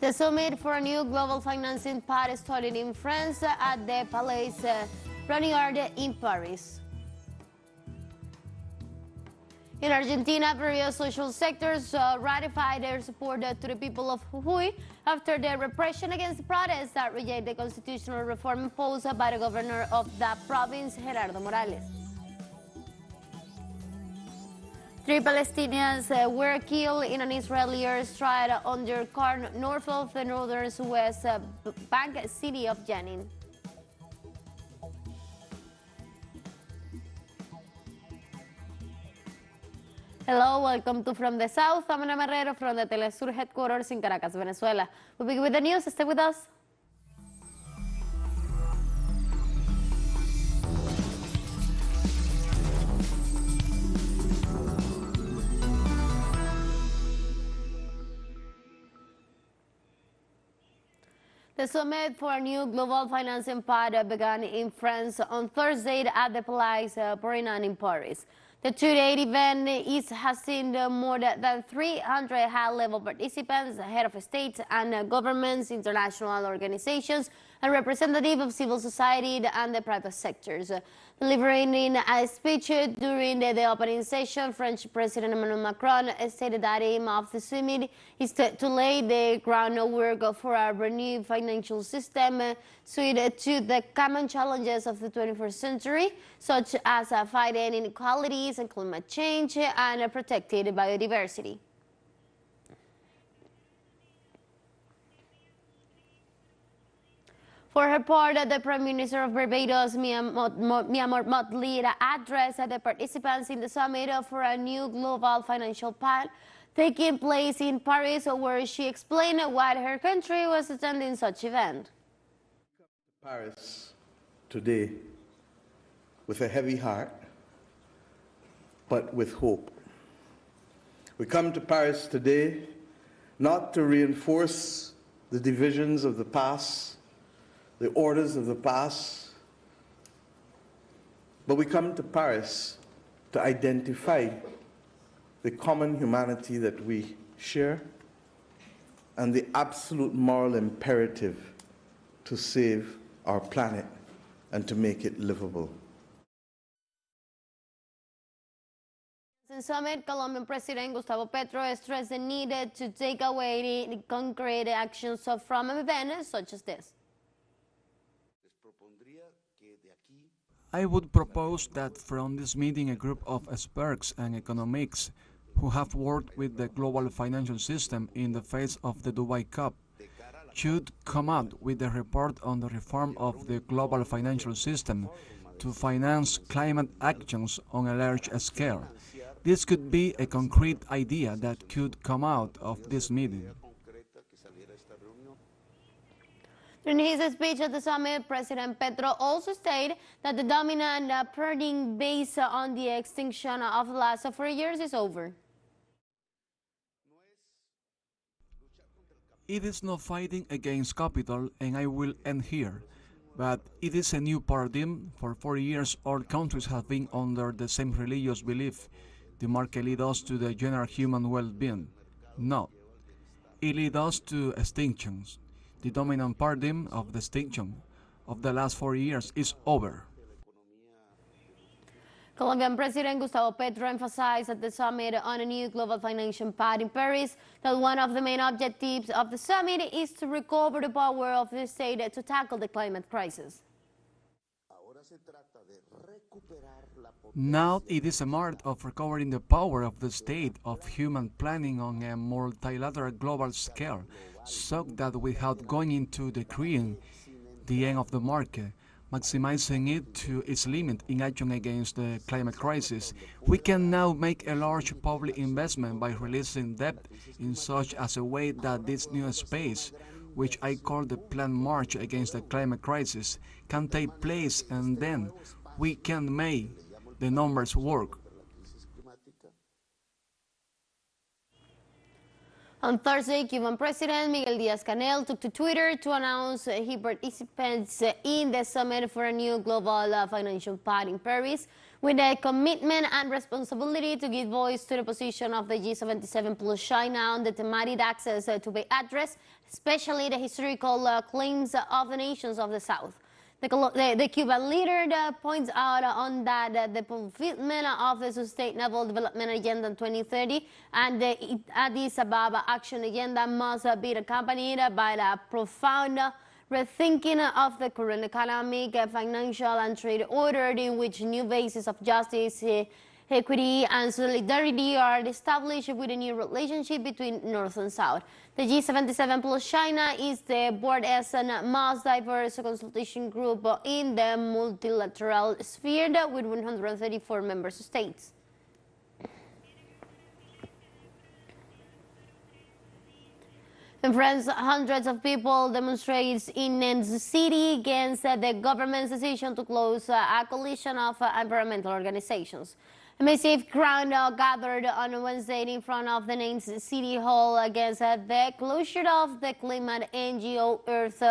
The summit for a new global financing pact started in France at the Palais Brongniart in Paris. In Argentina, various social sectors ratified their support to the people of Jujuy after the repression against protests that reject the constitutional reform imposed by the governor of that province, Gerardo Morales. 3 Palestinians were killed in an Israeli airstrike on their car north of the northern West Bank city of Jenin. Hello, welcome to From the South. I'm Ana Marrero from the teleSUR headquarters in Caracas, Venezuela. We'll begin with the news. Stay with us. The summit for a new global financing pact began in France on Thursday at the Palais Brongniart in Paris. The two-day event has seen more than 300 high-level participants, head of states and governments, international organizations, and representatives of civil society and the private sectors. Delivering in a speech during the opening session, French President Emmanuel Macron stated that the aim of the summit is to lay the groundwork for a renewed financial system suited to the common challenges of the 21st century, such as fighting inequalities and climate change and protecting biodiversity. For her part, the Prime Minister of Barbados, Mia Mottley, addressed the participants in the summit for a new global financial pact taking place in Paris, where she explained why her country was attending such event. Paris today with a heavy heart, but with hope. We come to Paris today not to reinforce the divisions of the past, the orders of the past, but we come to Paris to identify the common humanity that we share and the absolute moral imperative to save our planet and to make it livable. In summit, Colombian President Gustavo Petro stressed the need to take away the concrete actions from an event such as this. I would propose that from this meeting a group of experts and economics who have worked with the global financial system in the face of the Dubai Cup should come out with a report on the reform of the global financial system to finance climate actions on a large scale. This could be a concrete idea that could come out of this meeting. In his speech at the summit, President Petro also stated that the dominant paradigm based on the extinction of the last 4 years is over. It is not fighting against capital, and I will end here, but it is a new paradigm. For 4 years, all countries have been under the same religious belief. The market leads us to the general human well-being. No, it leads us to extinctions. The dominant paradigm of the extinction of the last 4 years is over. Colombian President Gustavo Petro emphasized at the summit on a new global financial pact in Paris that one of the main objectives of the summit is to recover the power of the state to tackle the climate crisis. Now it is a matter of recovering the power of the state of human planning on a multilateral global scale, so that without going into decreeing the end of the market, maximizing it to its limit in action against the climate crisis, we can now make a large public investment by releasing debt in such as a way that this new space, which I call the planned march against the climate crisis, can take place, and then we can make the numbers work. On Thursday, Cuban President Miguel Díaz-Canel took to Twitter to announce he participates in the summit for a new global financial pact in Paris, with a commitment and responsibility to give voice to the position of the G77 plus China on the thematic axis to be addressed, especially the historical claims of the nations of the South. The Cuban leader points out on that the fulfillment of the Sustainable Development Agenda 2030 and the Addis Ababa Action Agenda must be accompanied by the profound rethinking of the current economic, financial and trade order, in which new bases of justice, equity and solidarity are established with a new relationship between North and South. The G77 plus China is the broadest and most diverse consultation group in the multilateral sphere, with 134 member states. In France, hundreds of people demonstrated in the city against the government's decision to close a coalition of environmental organizations. A massive crowd gathered on Wednesday in front of the name's City Hall against the closure of the climate NGO Earth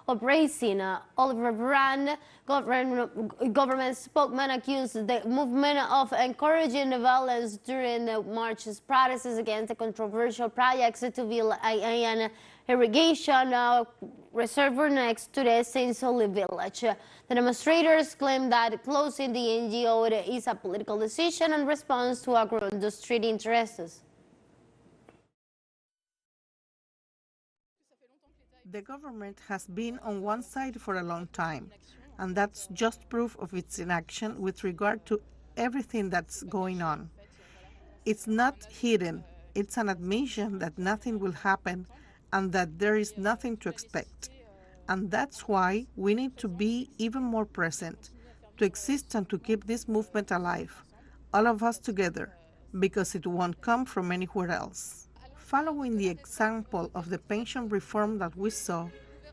Operation. Oliver Brand, government spokesman, accused the movement of encouraging violence during the March's protests against the controversial projects to build an irrigation reservoir next to the Saint Sully village. The demonstrators claim that closing the NGO is a political decision in response to agro-industry interests. The government has been on one side for a long time, and that's just proof of its inaction with regard to everything that's going on. It's not hidden, it's an admission that nothing will happen and that there is nothing to expect. And that's why we need to be even more present, to exist and to keep this movement alive, all of us together, because it won't come from anywhere else. Following the example of the pension reform that we saw,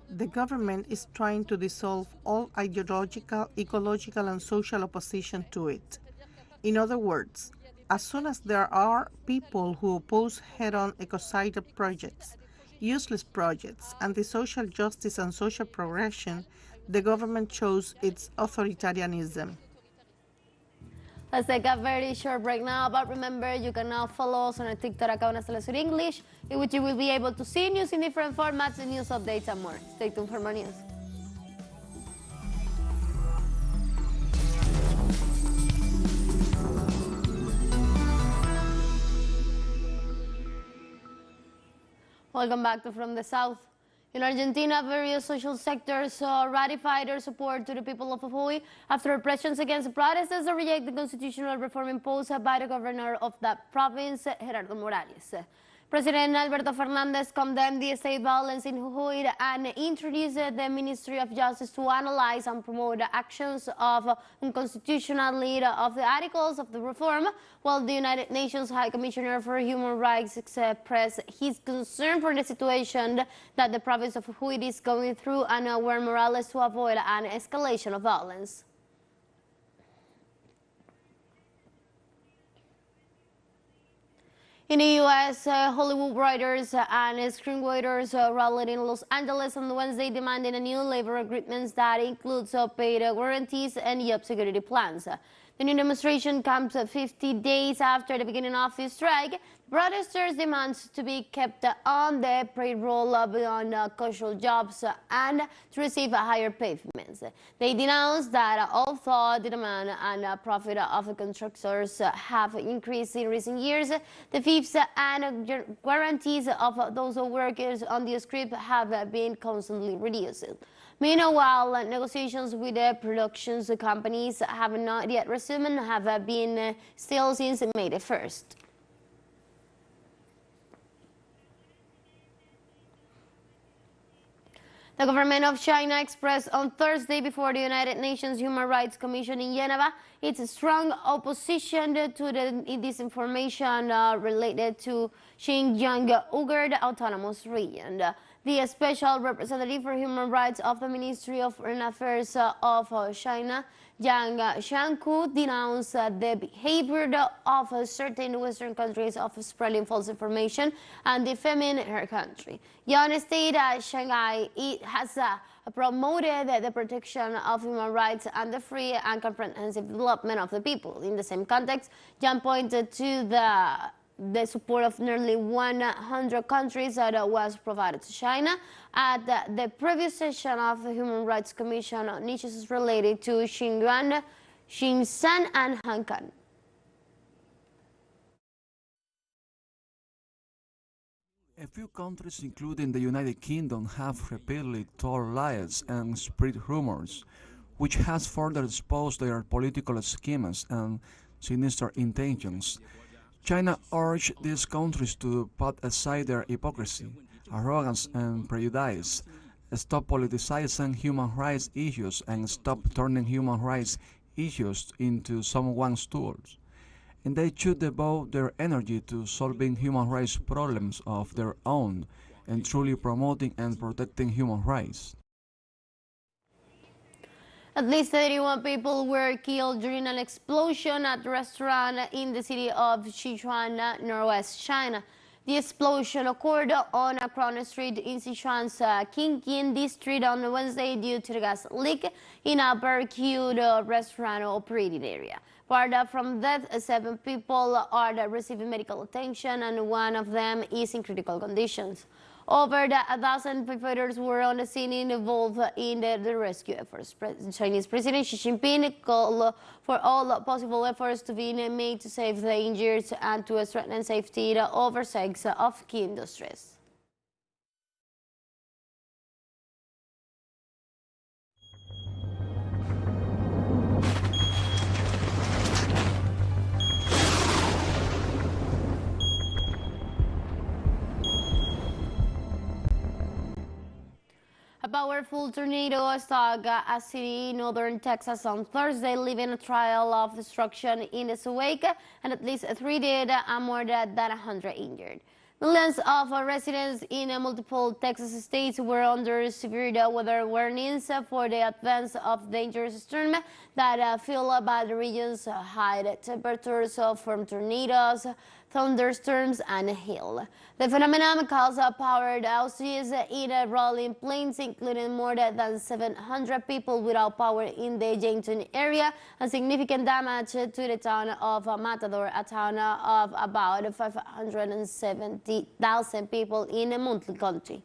the government is trying to dissolve all ideological, ecological, and social opposition to it. In other words, as soon as there are people who oppose head-on ecocide projects, useless projects, anti-social justice and social progression, the government shows its authoritarianism. Let's take a very short break now, but remember, you can now follow us on our TikTok account as teleSUR English, in which you will be able to see news in different formats, and news updates and more. Stay tuned for more news. Welcome back to From the South. In Argentina, various social sectors ratified their support to the people of Jujuy after pressures against protesters to reject the constitutional reform imposed by the governor of that province, Gerardo Morales. President Alberto Fernández condemned the state violence in Jujuy and introduced the Ministry of Justice to analyze and promote the actions of unconstitutional lead of the articles of the reform, while the United Nations High Commissioner for Human Rights expressed his concern for the situation that the province of Jujuy is going through and warned Morales to avoid an escalation of violence. In the U.S., Hollywood writers and screenwriters rallied in Los Angeles on Wednesday demanding a new labor agreement that includes paid guarantees and job security plans. The new demonstration comes 50 days after the beginning of the strike. Protesters demand to be kept on the payroll beyond casual jobs and to receive higher payments. They denounced that although the demand and profit of the contractors have increased in recent years, the fees and guarantees of those workers on the script have been constantly reduced. Meanwhile, negotiations with the production companies have not yet resumed and have been still since May the 1st. The government of China expressed on Thursday before the United Nations Human Rights Commission in Geneva its strong opposition to the disinformation related to Xinjiang Uyghur Autonomous Region. The special representative for human rights of the Ministry of Foreign Affairs of China, Yang Shanku, denounced the behavior of certain Western countries of spreading false information and defaming her country. Yang stated that Shanghai has promoted the protection of human rights and the free and comprehensive development of the people. In the same context, Yang pointed to the support of nearly 100 countries that was provided to China at the previous session of the Human Rights Commission on issues related to Xinjiang, Xinjiang and Hong Kong. A few countries, including the United Kingdom, have repeatedly told lies and spread rumors, which has further exposed their political schemes and sinister intentions. China urged these countries to put aside their hypocrisy, arrogance and prejudice, stop politicizing human rights issues, and stop turning human rights issues into someone's tools. And they should devote their energy to solving human rights problems of their own and truly promoting and protecting human rights. At least 31 people were killed during an explosion at a restaurant in the city of Sichuan, northwest China. The explosion occurred on a crowded street in Sichuan's Qingyin district on Wednesday due to the gas leak in a barbecued restaurant operating area. Apart from that, 7 people are receiving medical attention and one of them is in critical conditions. Over 1,000 firefighters were on the scene involved in the rescue efforts. Chinese President Xi Jinping called for all possible efforts to be made to save the injured and to strengthen safety oversight of key industries. A powerful tornado struck a city in northern Texas on Thursday, leaving a trail of destruction in its wake and at least 3 dead and more than 100 injured. Millions of residents in multiple Texas states were under severe weather warnings for the advance of dangerous storms that fueled by the region's high temperatures from tornadoes, thunderstorms, and hail. The phenomenon caused power outages in rolling plains, including more than 700 people without power in the Jenin area and significant damage to the town of Matador, a town of about 570,000 people in Monte County.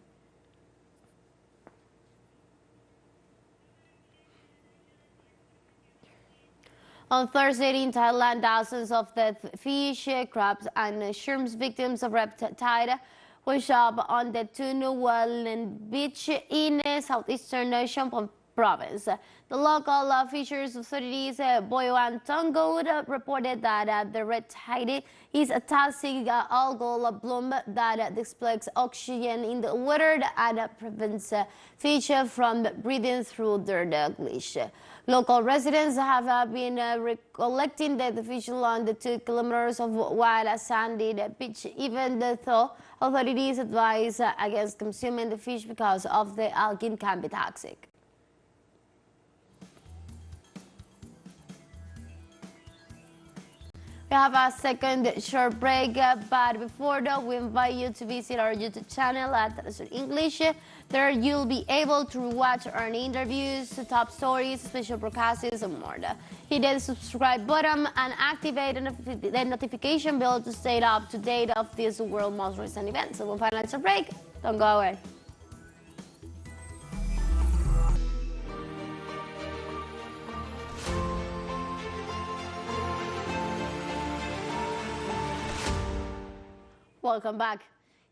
On Thursday in Thailand, thousands of dead fish, crabs, and shrimps victims of reptile washed up on the Tunuwalan beach in southeastern Champon province. The local fisheries authorities, Boyo and Tongo, reported that the red tide is a toxic algal bloom that displays oxygen in the water and prevents fish from breathing through their gills. Local residents have been recollecting the fish along the 2 kilometers of wild sandy beach, even though authorities advise against consuming the fish because of the algae can be toxic. We have a second short break, but before that, we invite you to visit our YouTube channel at teleSUR English. There you'll be able to watch our interviews, top stories, special broadcasts, and more. Hit the subscribe button and activate the notification bell to stay up to date of these world's most recent events. So we'll financial break. Don't go away. Welcome back.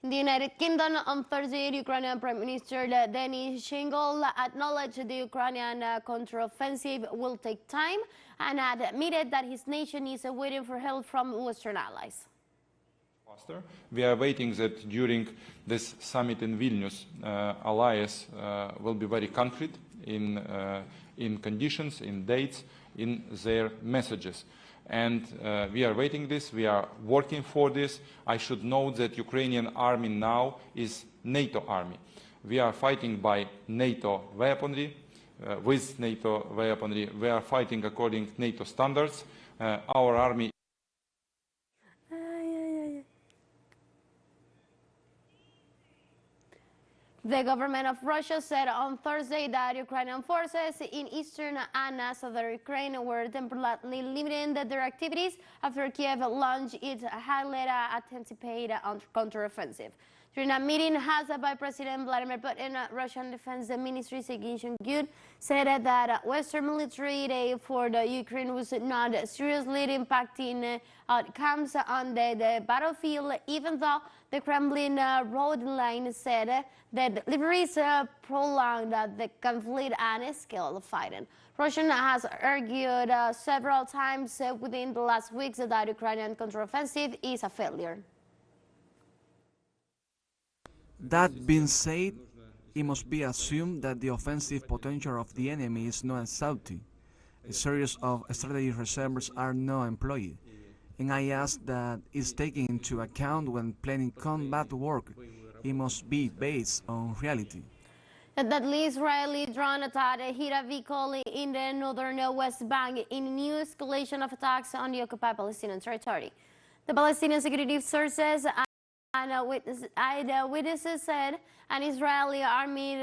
In the United Kingdom, on Thursday, Ukrainian Prime Minister Denis Shmyhal acknowledged the Ukrainian counteroffensive will take time and admitted that his nation is waiting for help from Western allies. We are waiting that during this summit in Vilnius, allies will be very concrete in conditions, in dates, in their messages. And we are waiting this, we are working for this. I should note that Ukrainian army now is NATO army. We are fighting by NATO weaponry, with NATO weaponry. We are fighting according to NATO standards. Our army. The government of Russia said on Thursday that Ukrainian forces in eastern and southern Ukraine were temporarily limiting their activities after Kiev launched its highly anticipated counteroffensive. During a meeting held by President Vladimir Putin, Russian Defense Ministry Sergei Shoigu said that Western military aid for the Ukraine was not seriously impacting outcomes on the battlefield, even though the Kremlin road line said that deliveries prolonged the conflict and scale fighting. Russia has argued several times within the last weeks that Ukrainian counteroffensive is a failure. That being said, it must be assumed that the offensive potential of the enemy is not exhausted. A series of strategic reserves are not employed, and I ask that is taken into account when planning combat work. It must be based on reality. That the Israeli drone attack hit a vehicle in the northern West Bank in a new escalation of attacks on the occupied Palestinian territory. The Palestinian security sources and witnesses said an Israeli army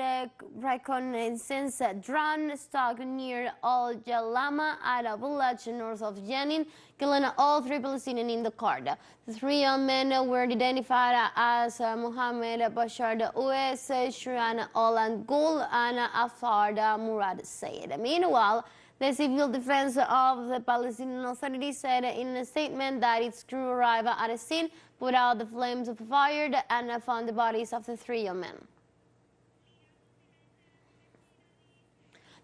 reconnaissance drone struck near Al Jalama at a village north of Jenin, killing all 3 Palestinians in the car. The 3 young men were identified as Mohammed Bashar Uwais, Shiran Al-Angul, and Afard Murad Said. Meanwhile, the Civil Defense of the Palestinian Authority said in a statement that its crew arrived at the scene, put out the flames of fire, and found the bodies of the 3 young men.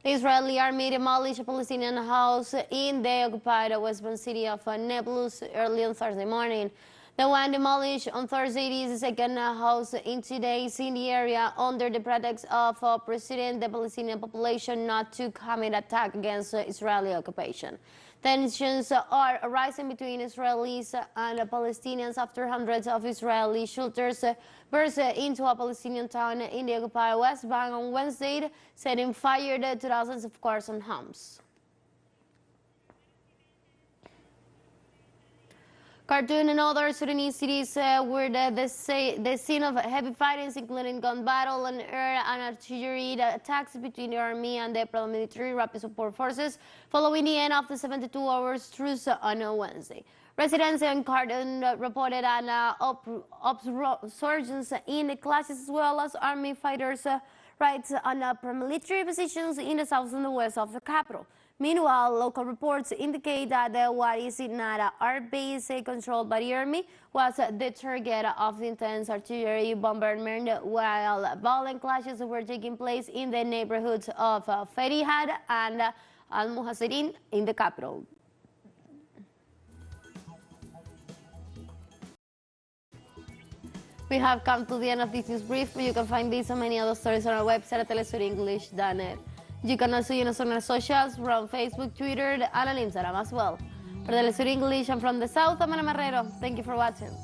The Israeli army demolished a Palestinian house in the occupied West Bank city of Nablus early on Thursday morning. The one demolished on Thursday is the second house in 2 days in the area under the pretext of preceding the Palestinian population not to commit attack against Israeli occupation. Tensions are rising between Israelis and Palestinians after hundreds of Israeli shooters burst into a Palestinian town in the occupied West Bank on Wednesday, setting fire to thousands of cars and homes. Khartoum and other Sudanese cities were the scene of heavy fightings, including gun battle and air and artillery attacks between the army and the paramilitary rapid support forces following the end of the 72 hours truce on Wednesday. Residents in Khartoum reported an upsurgence in clashes as well as army fighters' raids on paramilitary positions in the south and the west of the capital. Meanwhile, local reports indicate that what is not an art base controlled by the army was the target of the intense artillery bombardment, while violent clashes were taking place in the neighborhoods of Ferihad and Al-Muhassirin in the capital. We have come to the end of this news brief, but you can find this and many other stories on our website at telesurenglish.net. You can also use us on our socials, we're on Facebook, Twitter, and on Instagram as well. For telesur English, I'm from the South, I'm Ana Marrero. Thank you for watching.